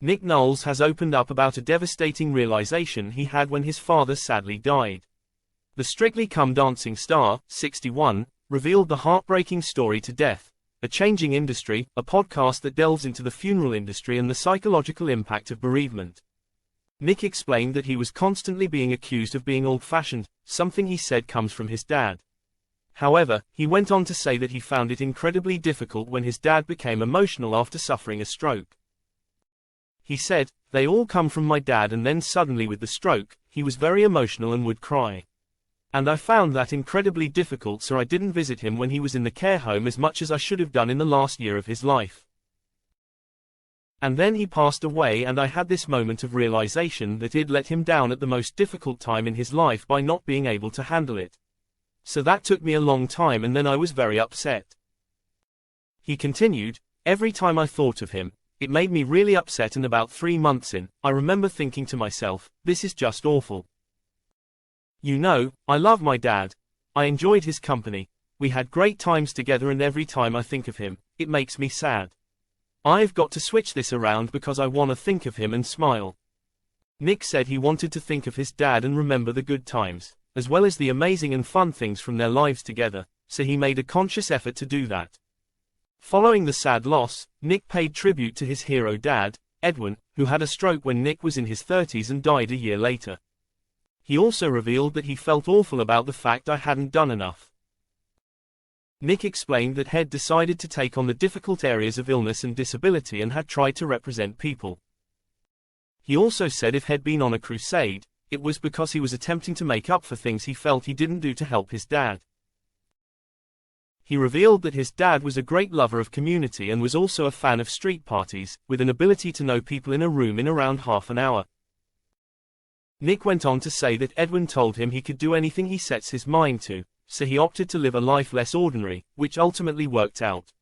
Nick Knowles has opened up about a devastating realization he had when his father sadly died. The Strictly Come Dancing star, 61, revealed the heartbreaking story To Death, A Changing Industry, a podcast that delves into the funeral industry and the psychological impact of bereavement. Nick explained that he was constantly being accused of being old-fashioned, something he said comes from his dad. However, he went on to say that he found it incredibly difficult when his dad became emotional after suffering a stroke. He said, "They all come from my dad, and then suddenly with the stroke, he was very emotional and would cry. And I found that incredibly difficult, so I didn't visit him when he was in the care home as much as I should have done in the last year of his life. And then he passed away, and I had this moment of realization that I'd let him down at the most difficult time in his life by not being able to handle it. So that took me a long time, and then I was very upset." He continued, "Every time I thought of him, it made me really upset, and about 3 months in, I remember thinking to myself, this is just awful. You know, I love my dad. I enjoyed his company. We had great times together, and every time I think of him, it makes me sad. I've got to switch this around because I want to think of him and smile." Nick said he wanted to think of his dad and remember the good times, as well as the amazing and fun things from their lives together, so he made a conscious effort to do that. Following the sad loss, Nick paid tribute to his hero dad, Edwin, who had a stroke when Nick was in his 30s and died a year later. He also revealed that he felt awful about the fact I hadn't done enough. Nick explained that he'd decided to take on the difficult areas of illness and disability and had tried to represent people. He also said if he'd been on a crusade, it was because he was attempting to make up for things he felt he didn't do to help his dad. He revealed that his dad was a great lover of community and was also a fan of street parties, with an ability to know people in a room in around half an hour. Nick went on to say that Edwin told him he could do anything he sets his mind to, so he opted to live a life less ordinary, which ultimately worked out.